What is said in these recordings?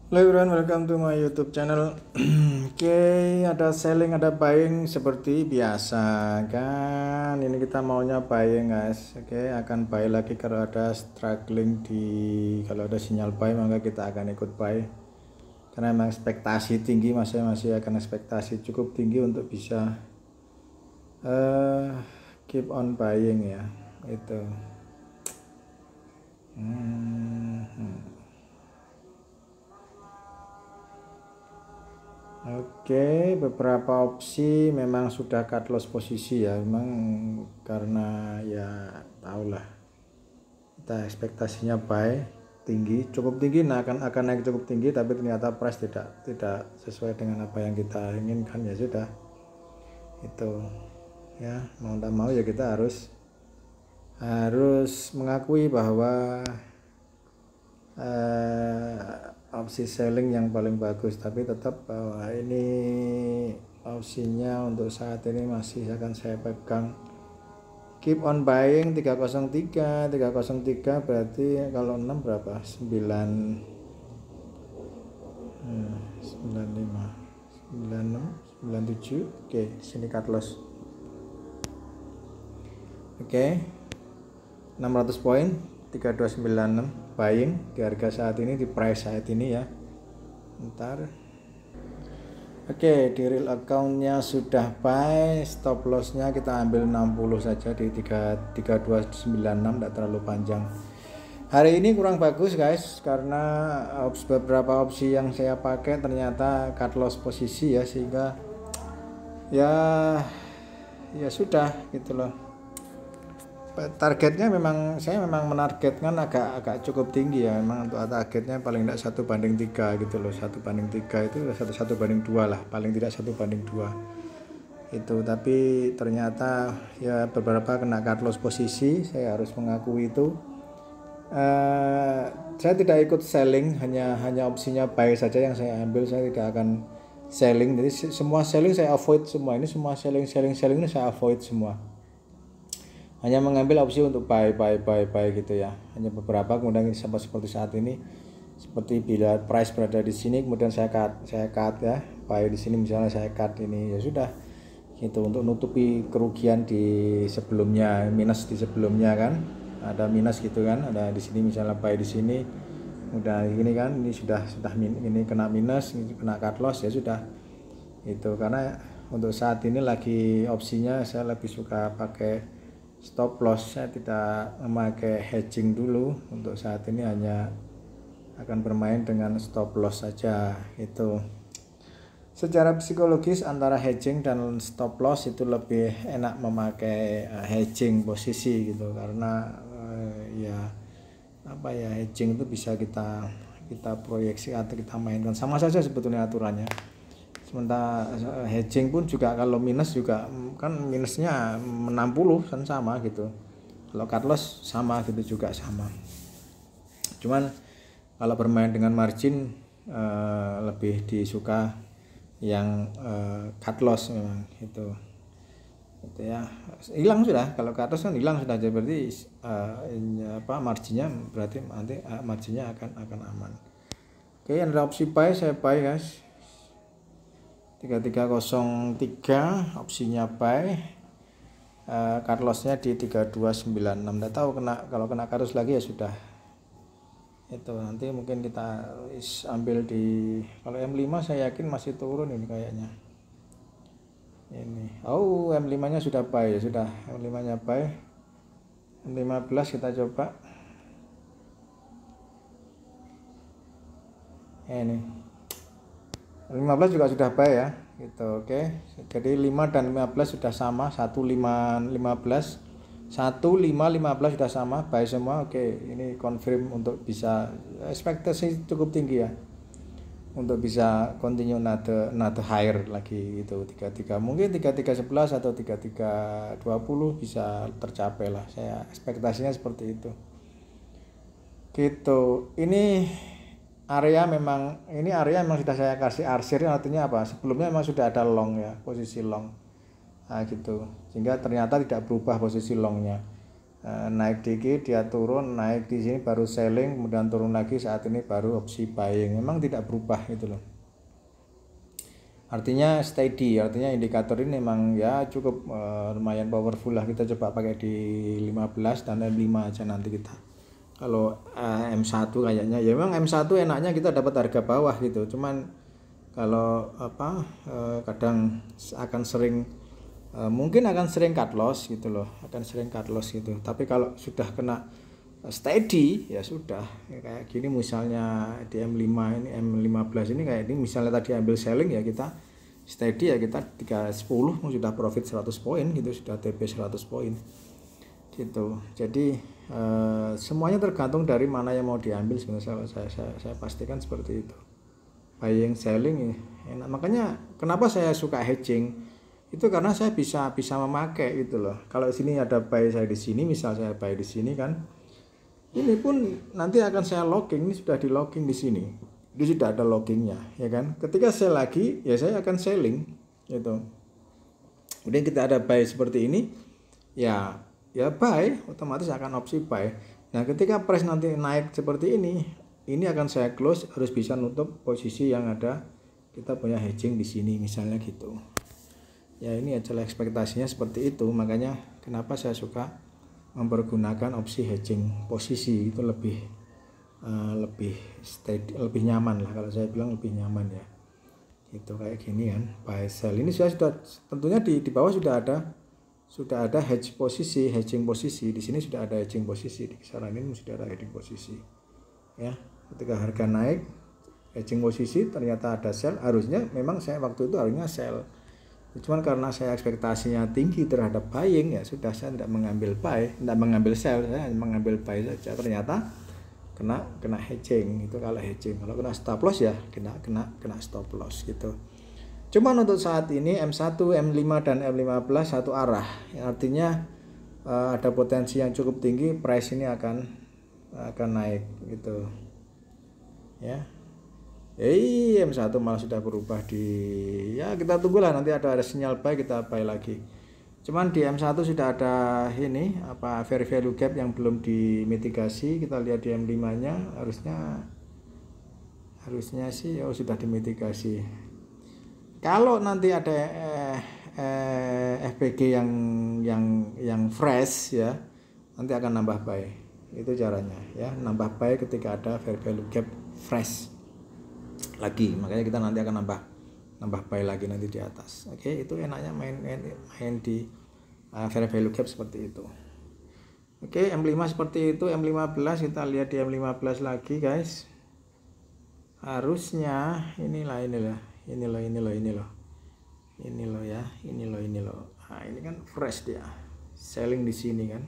Hello everyone, welcome to my YouTube channel. Oke, ada selling, ada buying seperti biasa kan. Ini kita maunya buying guys. Oke, akan buy lagi kalau ada struggling kalau ada sinyal buy maka kita akan ikut buy. Karena memang ekspektasi tinggi, masih akan ekspektasi cukup tinggi untuk bisa keep on buying ya. Itu. Oke, beberapa opsi memang sudah cut loss posisi ya, memang karena ya tahulah kita ekspektasinya buy tinggi, cukup tinggi, nah akan naik cukup tinggi, tapi ternyata price tidak sesuai dengan apa yang kita inginkan, ya sudah itu ya, mau tak mau ya kita harus mengakui bahwa opsi selling yang paling bagus, tapi tetap bahwa ini opsinya untuk saat ini masih akan saya pegang. Keep on buying 303 berarti kalau 6 berapa? 95 96 97. Oke, sini cut loss. Oke. 600 poin 3296 buying di harga saat ini, di price saat ini ya. Ntar. Oke, di real accountnya sudah buy, stop lossnya kita ambil 60 saja di 3296, tidak terlalu panjang. Hari ini kurang bagus guys, karena beberapa opsi yang saya pakai ternyata cut loss posisi ya, sehingga ya sudah gitu loh. Targetnya saya memang menargetkan agak cukup tinggi ya, memang untuk targetnya paling tidak 1/3 gitu loh. 1/3 itu 1/2 lah, paling tidak 1/2 itu, tapi ternyata ya beberapa kena cut loss posisi, saya harus mengakui itu. Saya tidak ikut selling, hanya opsinya buy saja yang saya ambil, saya tidak akan selling. Jadi semua selling saya avoid semua, ini semua selling ini saya avoid semua, hanya mengambil opsi untuk buy gitu ya, hanya beberapa. Kemudian seperti saat ini, seperti bila price berada di sini kemudian saya cut ya, buy di sini misalnya, saya cut ini, ya sudah gitu, untuk nutupi kerugian di sebelumnya, minus di sebelumnya kan, ada minus gitu kan, ada di sini misalnya buy di sini, udah ini kan, ini sudah ini kena minus, ini kena cut loss, ya sudah itu. Karena untuk saat ini lagi opsinya saya lebih suka pakai stop loss, saya tidak memakai hedging dulu. Untuk saat ini hanya akan bermain dengan stop loss saja. Itu secara psikologis antara hedging dan stop loss itu lebih enak memakai hedging posisi gitu, karena hedging itu bisa kita proyeksi atau kita mainkan, sama saja sebetulnya aturannya. Sementara hedging pun juga kalau minus juga kan, minusnya 60 kan sama gitu, kalau cut loss sama gitu juga sama. Cuman kalau bermain dengan margin lebih disuka yang cut loss memang itu ya. Hilang sudah, kalau cut loss kan hilang sudah, jadi berarti marginnya, berarti nanti marginnya akan aman. Oke, ada opsi buy, saya buy guys. 3303 opsinya buy, cut lossnya di 3296. Tidak tahu kalau kena cut loss lagi ya sudah itu, nanti mungkin kita ambil di, kalau M5 saya yakin masih turun ini kayaknya ini. M5 nya sudah buy ya, sudah M5 nya buy. M15 kita coba ini, 15 juga sudah buy ya gitu. Oke, jadi 5 dan 15 sudah sama, 15 sudah sama, buy semua. Oke, ini confirm untuk bisa, ekspektasi cukup tinggi ya, untuk bisa continue another higher lagi gitu. 33 mungkin 3311 atau 3320 bisa tercapai lah, saya ekspektasinya seperti itu gitu. Ini area memang sudah saya kasih arsir, artinya apa, sebelumnya memang sudah ada long ya, posisi long gitu, sehingga ternyata tidak berubah posisi longnya. naik dikit dia turun, naik di sini baru selling, kemudian turun lagi, saat ini baru opsi buying. Memang tidak berubah gitu loh. Artinya steady, artinya indikator ini memang ya cukup lumayan powerful lah. Kita coba pakai di 15 dan M5 aja nanti kita. Kalau M1 kayaknya ya memang M1 enaknya kita dapat harga bawah gitu. Cuman kalau kadang akan sering mungkin akan sering cut loss gitu loh, akan sering cut loss gitu. Tapi kalau sudah kena steady ya sudah ya, kayak gini misalnya di M5 ini M15 ini kayak ini misalnya tadi ambil selling ya kita steady ya kita 310 sudah profit 100 poin gitu, sudah TP 100 poin gitu. Jadi semuanya tergantung dari mana yang mau diambil sebenarnya. Saya pastikan seperti itu, buying selling enak. Makanya kenapa saya suka hedging itu karena saya bisa memakai gitu loh. Kalau sini ada buy saya di sini, misal saya buy di sini kan, ini pun nanti akan saya logging, ini sudah di logging di sini, ini sudah ada loggingnya ya kan. Ketika sell lagi ya saya akan selling gitu. Kemudian kita ada buy seperti ini ya buy, otomatis akan opsi buy. Nah ketika price nanti naik seperti ini akan saya close, harus bisa nutup posisi yang ada kita punya hedging di sini misalnya gitu ya. Ini adalah ekspektasinya seperti itu. Makanya kenapa saya suka mempergunakan opsi hedging posisi, itu lebih steady, lebih nyaman lah. Kalau saya bilang lebih nyaman ya itu kayak gini kan, buy sell. Ini saya sudah tentunya di bawah sudah ada hedging posisi di sini, sudah ada hedging posisi di kisaran ini, sudah ada hedging posisi ya. Ketika harga naik hedging posisi ternyata ada sell, harusnya memang saya waktu itu harusnya sell. Cuman karena saya ekspektasinya tinggi terhadap buying ya sudah, saya tidak mengambil buy, tidak mengambil sell, saya mengambil buy saja. Ternyata kena hedging itu. Kalau hedging, kalau kena stop loss ya kena stop loss gitu. Cuman untuk saat ini M1, M5 dan M15 satu arah, artinya ada potensi yang cukup tinggi price ini akan naik gitu ya. M1 malah sudah berubah ya kita tunggulah nanti ada sinyal buy, kita buy lagi. Cuman di M1 sudah ada ini fair value gap yang belum dimitigasi. Kita lihat di M5 nya harusnya sih sudah dimitigasi. Kalau nanti ada FPG yang fresh ya, nanti akan nambah buy. Itu caranya ya, nambah buy ketika ada fair value gap fresh lagi. Makanya kita nanti akan nambah buy lagi nanti di atas. Oke, itu enaknya main di fair value gap seperti itu. Oke, M5 seperti itu. M15 kita lihat di M15 lagi guys. Harusnya ini loh ya. Nah, ini kan fresh dia. Selling di sini kan.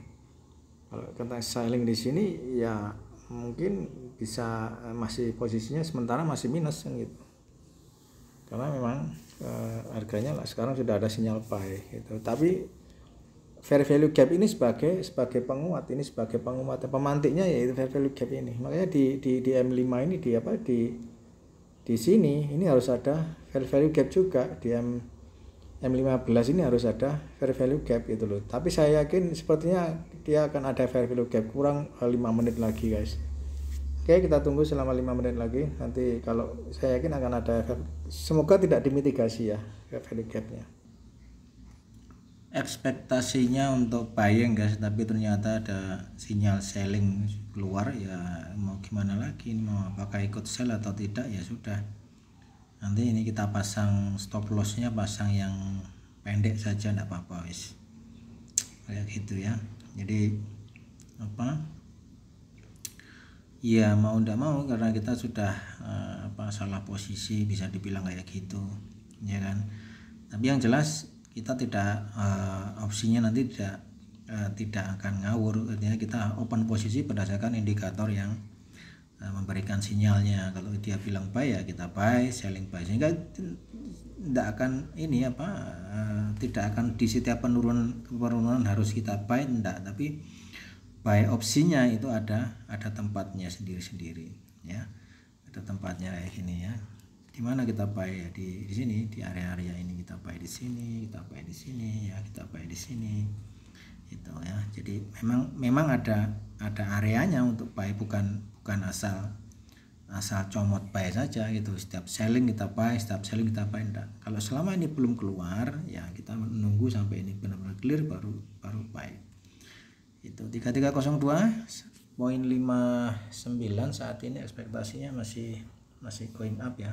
Kalau kita selling di sini ya mungkin bisa masih posisinya sementara masih minus kan gitu. Karena memang harganya sekarang sudah ada sinyal buy gitu. Tapi fair value gap ini sebagai penguat, ini sebagai penguat pemantiknya yaitu fair value gap ini. Makanya di M5 ini di sini ini harus ada fair value gap juga. Di M15 ini harus ada fair value gap gitu loh. Tapi saya yakin sepertinya dia akan ada fair value gap kurang 5 menit lagi guys. Oke, kita tunggu selama 5 menit lagi. Nanti kalau saya yakin akan ada semoga tidak dimitigasi ya fair value gapnya. Ekspektasinya untuk buying guys, tapi ternyata ada sinyal selling keluar ya, mau gimana lagi, mau apakah ikut sell atau tidak ya sudah. Nanti ini kita pasang stop lossnya, pasang yang pendek saja, enggak apa-apa wis kayak gitu ya. Jadi ya mau enggak mau karena kita sudah salah posisi, bisa dibilang kayak gitu ya kan. Tapi yang jelas kita tidak opsinya nanti tidak akan ngawur, artinya kita open posisi berdasarkan indikator yang memberikan sinyalnya. Kalau dia bilang buy ya kita buy, selling buy, sehingga tidak akan tidak akan di setiap penurunan harus kita buy, enggak, tapi buy opsinya itu ada tempatnya sendiri-sendiri ya, ada tempatnya kayak gini ya. Di mana kita buy ya, di sini, di area-area ini kita buy di sini, kita buy di sini ya, kita buy di sini itu ya. Jadi memang ada areanya untuk buy, bukan asal comot buy saja gitu. Setiap selling kita buy, setiap selling kita buy, enggak. Kalau selama ini belum keluar ya kita menunggu sampai ini benar-benar clear baru buy. Itu 3302.59 saat ini ekspektasinya masih going up ya.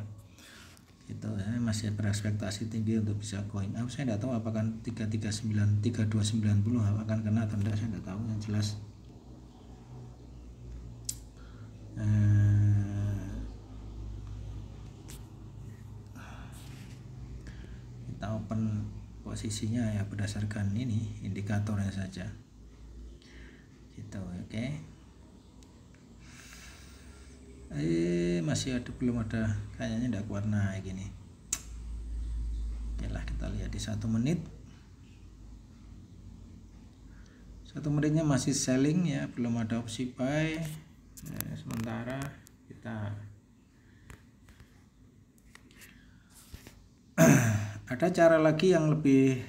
Itu ya, masih berekspektasi tinggi untuk bisa going up. Saya tidak tahu apakah 3290 akan kena atau tidak, saya tidak tahu. Yang jelas kita open posisinya ya berdasarkan ini indikatornya saja gitu. Oke. Masih belum ada, kayaknya tidak kuat naik gini. Yalah, kita lihat di 1 menit. 1 menitnya masih selling ya, belum ada opsi buy. Sementara kita ada cara lagi yang lebih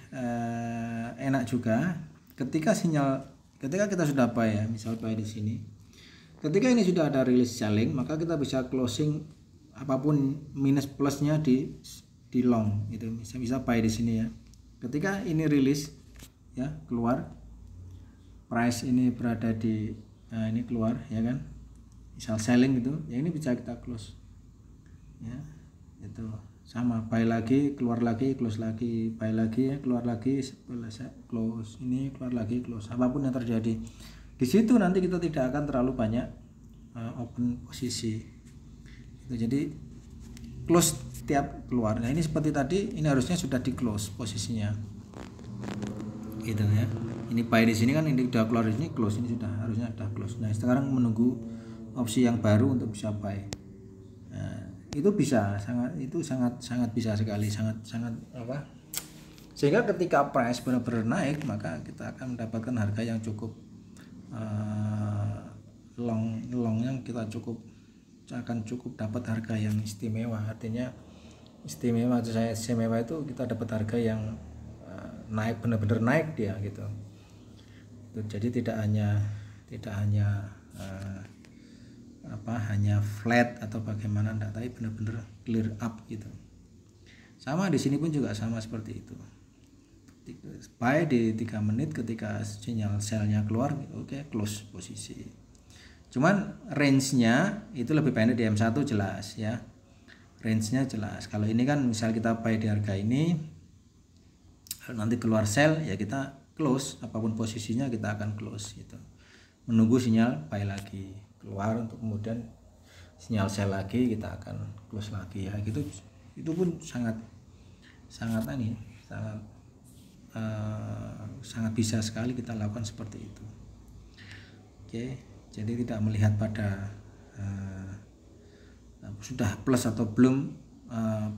enak juga. Ketika kita sudah buy ya, misal buy di sini. Ketika ini sudah ada rilis selling, maka kita bisa closing apapun minus plusnya di long itu, bisa buy di sini ya. Ketika ini rilis ya, keluar price ini berada di ini keluar ya kan, misal selling gitu ya, ini bisa kita close ya. Itu sama, buy lagi, keluar lagi, close lagi, buy lagi ya, keluar lagi, close, ini keluar lagi, close, apapun yang terjadi di situ. Nanti kita tidak akan terlalu banyak open posisi itu, jadi close tiap keluar. Nah ini seperti tadi, ini harusnya sudah di close posisinya gitu ya. Ini buy di sini kan, ini sudah keluar di sini, close, ini sudah harusnya sudah close. Nah sekarang menunggu opsi yang baru untuk bisa buy. Nah, itu bisa sangat bisa sekali, sangat apa, sehingga ketika price benar-benar naik, maka kita akan mendapatkan harga yang cukup longnya kita akan cukup dapat harga yang istimewa. Artinya istimewa itu kita dapat harga yang naik, benar-benar naik dia gitu. Jadi tidak hanya hanya flat atau bagaimana, enggak, tapi benar-benar clear up gitu. Sama di sini pun juga sama seperti itu. Buy di 3 menit ketika sinyal sell-nya keluar, oke, close posisi. Cuman range-nya itu lebih pendek di M1 jelas ya. Range-nya jelas. Kalau ini kan misal kita buy di harga ini, nanti keluar sell ya kita close, apapun posisinya kita akan close gitu. Menunggu sinyal buy lagi keluar untuk kemudian sinyal sell lagi, kita akan close lagi ya gitu. Itu pun sangat bisa sekali kita lakukan seperti itu. Oke, jadi tidak melihat pada sudah plus atau belum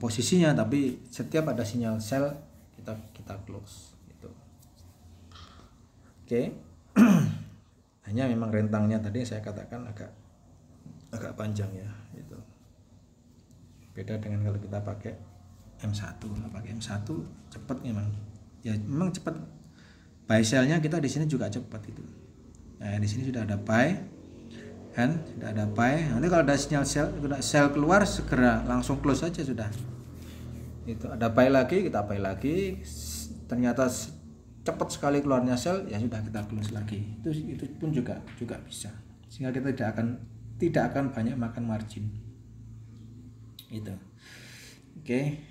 posisinya, tapi setiap ada sinyal sell kita close gitu. Oke. Hanya memang rentangnya tadi saya katakan agak panjang ya itu. Beda dengan kalau kita pakai M1. Pakai M1 cepat memang cepat. Buy sell-nya kita di sini juga cepat itu. Nah, di sini sudah ada buy kan, sudah ada buy. Nanti kalau ada sinyal sell keluar, segera langsung close saja sudah. Itu ada buy lagi, kita buy lagi. Ternyata cepat sekali keluarnya sell, ya sudah kita close lagi. Itu pun juga bisa. Sehingga kita tidak akan banyak makan margin. Itu. Oke.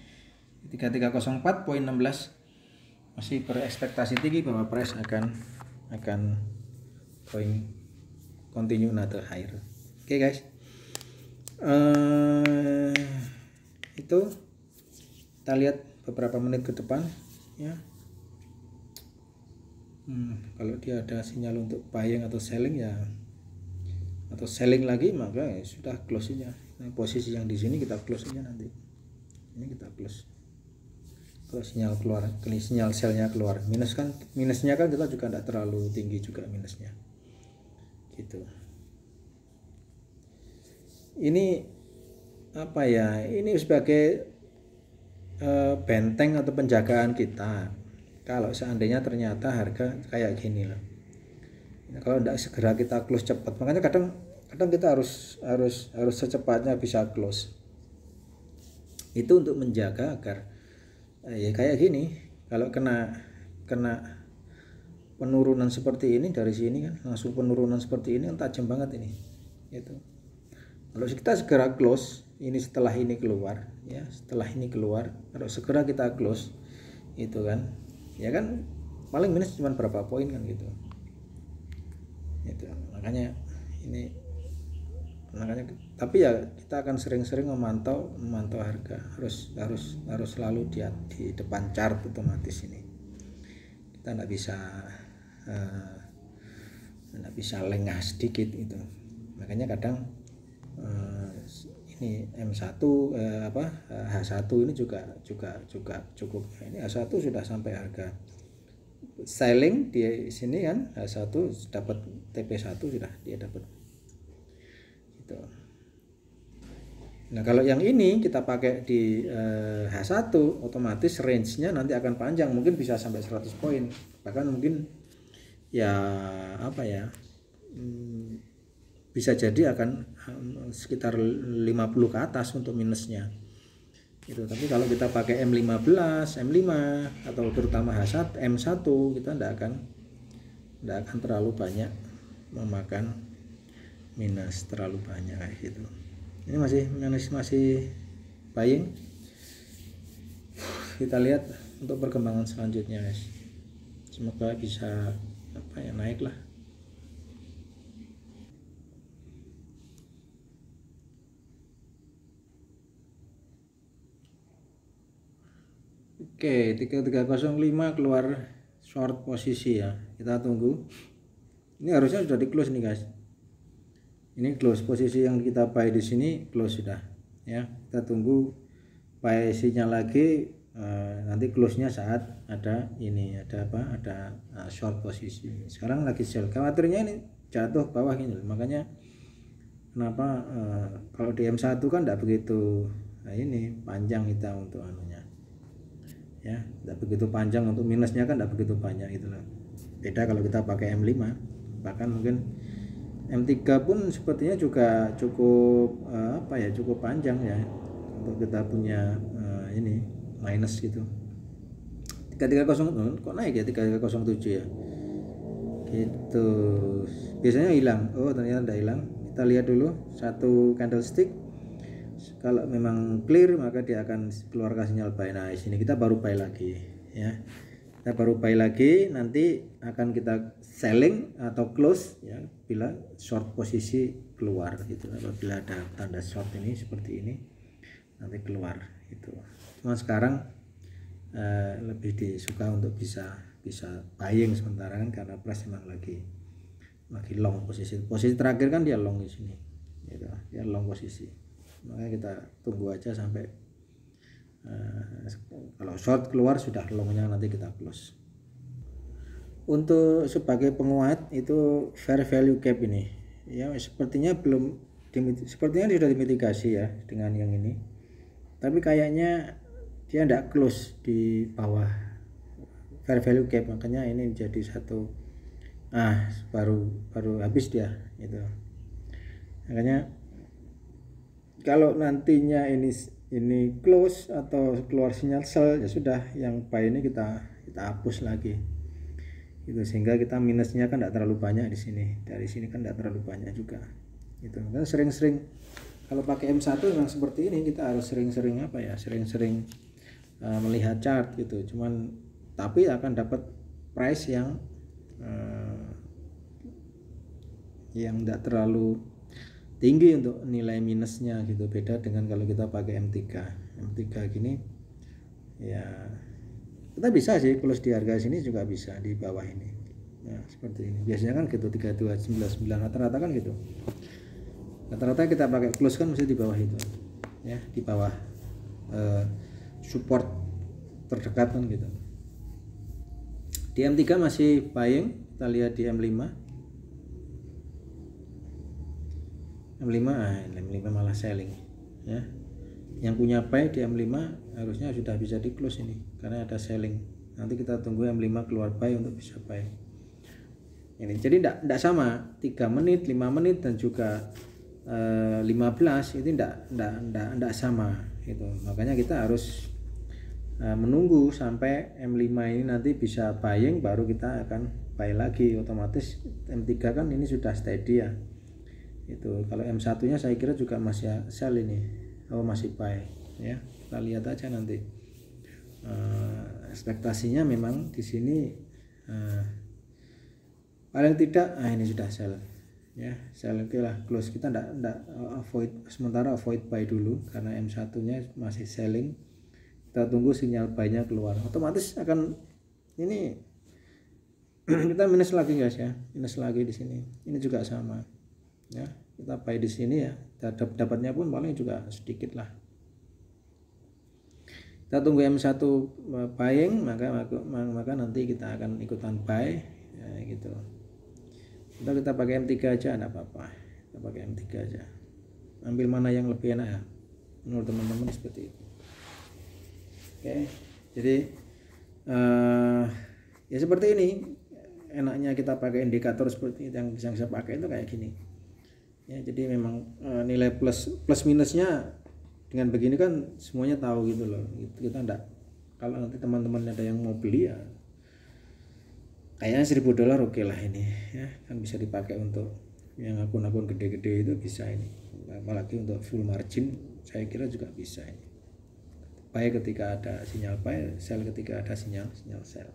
3304.16 masih berekspektasi tinggi bahwa price akan going continue another higher. Oke guys. Itu kita lihat beberapa menit ke depan ya. Kalau dia ada sinyal untuk buying atau selling ya, atau selling lagi, maka ya sudah close-nya. Nah, posisi yang di sini kita close-nya nanti. Ini kita close. Kalau sinyal keluar, sinyal sell-nya keluar, minusnya kan kita juga tidak terlalu tinggi juga minusnya. Gitu. Ini apa ya? Ini sebagai benteng atau penjagaan kita. kalau seandainya ternyata harga kayak gini loh. Nah, kalau tidak segera kita close cepat, makanya kadang kita harus secepatnya bisa close. Itu untuk menjaga agar ya kayak gini, kalau kena penurunan seperti ini dari sini kan langsung penurunan seperti ini kan tajam banget ini gitu. Kalau kita segera close ini setelah ini keluar ya, kalau segera kita close itu kan ya kan paling minus cuma berapa poin kan gitu. Makanya tapi ya kita akan sering-sering memantau harga, harus selalu di depan chart otomatis ini. Kita nggak bisa lengah sedikit itu. Makanya kadang ini M1 H1 ini juga cukup. Ini H1 sudah sampai harga selling di sini kan, H1 dapat TP1 sudah dia dapat gitu. Nah, kalau yang ini kita pakai di H1 otomatis range-nya nanti akan panjang, mungkin bisa sampai 100 poin. Bahkan mungkin ya bisa jadi akan sekitar 50 ke atas untuk minusnya gitu. Tapi kalau kita pakai M15, M5 atau terutama H1, M1 kita tidak akan terlalu banyak memakan minus terlalu banyak kayak gitu. Ini masih buying. Kita lihat untuk perkembangan selanjutnya guys. Semoga bisa naik lah. Oke, 3305 keluar short posisi ya. Kita tunggu. Ini harusnya sudah di close nih guys. Ini close posisi yang kita buy di sini close sudah ya. Kita tunggu buy sinyal lagi. Nanti close-nya saat ada short posisi. Sekarang lagi sell. Khawatirnya ini jatuh bawah ini. Makanya kenapa kalau di M1 kan tidak begitu ini panjang kita untuk anunya. Ya, tidak begitu panjang, untuk minusnya kan tidak begitu banyak gitu loh. Beda kalau kita pakai M5, bahkan mungkin M3 pun sepertinya juga cukup cukup panjang ya untuk kita punya ini minus gitu. 3307 kok naik ya, 3307 ya gitu. Biasanya hilang, ternyata tidak hilang. Kita lihat dulu satu candlestick. Kalau memang clear maka dia akan keluarkan sinyal buy. Nah, di sini kita baru buy lagi ya. Kita baru buy lagi, nanti akan kita selling atau close ya bila short posisi keluar gitu. Apabila ada tanda short ini seperti ini nanti keluar itu. Cuma sekarang lebih disuka untuk bisa buying sementara kan, karena price memang lagi long posisi terakhir kan dia long di sini gitu. Dia long posisi. Makanya kita tunggu aja sampai kalau short keluar sudah longnya nanti kita close. Untuk sebagai penguat itu fair value gap ini ya sepertinya sudah dimitigasi ya dengan yang ini, tapi kayaknya dia tidak close di bawah fair value gap, makanya ini jadi satu baru habis dia gitu. Makanya kalau nantinya ini close atau keluar sinyal sell ya sudah, yang buy ini kita hapus lagi gitu, sehingga kita minusnya kan tidak terlalu banyak di sini, dari sini kan tidak terlalu banyak juga gitu. Kan sering-sering kalau pakai M1 memang seperti ini, kita harus sering-sering melihat chart gitu. Tapi akan dapat price yang tidak terlalu tinggi untuk nilai minusnya gitu. Beda dengan kalau kita pakai M3 gini ya kita bisa sih close di harga sini, juga bisa di bawah ini ya, seperti ini biasanya kan gitu. 3299 rata-rata kan gitu, rata-rata kita pakai close kan mesti di bawah itu ya, di bawah support terdekat kan gitu. Di M3 masih buying, kita lihat di M5 malah selling ya. Yang punya buy di M5 harusnya sudah bisa di close ini karena ada selling nanti kita tunggu M5 keluar buy untuk bisa buy ini. Jadi tidak sama 3 menit 5 menit dan juga 15 itu tidak sama gitu. Makanya kita harus menunggu sampai M5 ini nanti bisa buying, baru kita akan buy lagi. Otomatis M3 kan ini sudah steady ya itu. Kalau M1 nya saya kira juga masih sell ini, masih buy ya. Kita lihat aja nanti. Ekspektasinya memang di sini paling tidak ini sudah sell ya, sell. Oke lah, close. Kita enggak avoid, sementara avoid buy dulu karena M1 nya masih selling. Kita tunggu sinyal buy-nya keluar, otomatis akan ini kita minus lagi guys ya, minus lagi di sini. Ini juga sama ya, kita buy di sini ya, dapatnya pun paling juga sedikit lah. Kita tunggu M1 buying, maka nanti kita akan ikutan buy ya, gitu. Kita pakai M3 aja enggak apa-apa, kita pakai M3 aja. Ambil mana yang lebih enak ya menurut teman-teman, seperti itu. Oke, jadi ya seperti ini enaknya kita pakai indikator seperti yang saya pakai itu kayak gini ya. Jadi memang nilai plus minusnya dengan begini kan semuanya tahu gitu loh. Kita enggak, kalau nanti teman-teman ada yang mau beli ya kayaknya $1.000 oke lah ini ya, kan bisa dipakai untuk yang akun-akun gede-gede itu bisa ini, apalagi untuk full margin saya kira juga bisa ini. Buy ketika ada sinyal buy, sell ketika ada sinyal sell.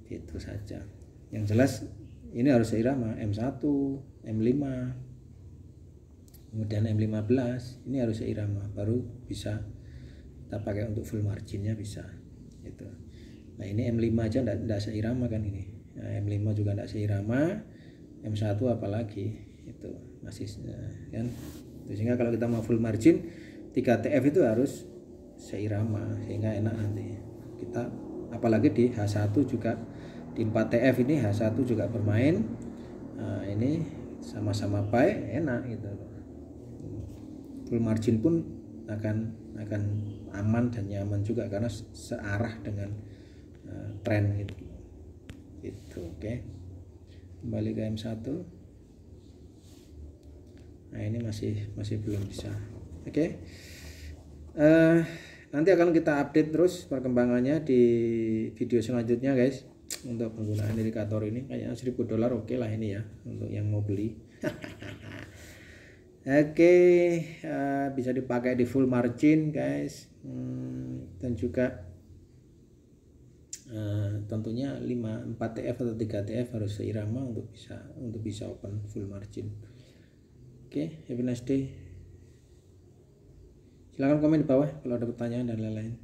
Itu saja. Yang jelas ini harus seirama M1, M5, kemudian M15 ini harus seirama, baru bisa kita pakai untuk full marginnya bisa. Itu. Nah ini M5 aja enggak seirama kan ini. Nah, M5 juga enggak seirama, M1 apalagi itu masih kan. Sehingga kalau kita mau full margin 3TF itu harus seirama sehingga enak nanti kita, apalagi di H1 juga, di 4TF ini H1 juga bermain. Nah, ini sama-sama buy, enak gitu. Full margin pun akan aman dan nyaman juga karena searah dengan tren gitu. Oke. Kembali ke M1. Nah, ini masih belum bisa. Oke. Nanti akan kita update terus perkembangannya di video selanjutnya guys. Untuk penggunaan indikator ini kayaknya $1.000 oke lah ini ya untuk yang mau beli. Oke, bisa dipakai di full margin guys. Dan juga tentunya 4TF atau 3TF harus seirama untuk bisa open full margin. Oke, have a nice day. Silahkan komen di bawah kalau ada pertanyaan dan lain-lain.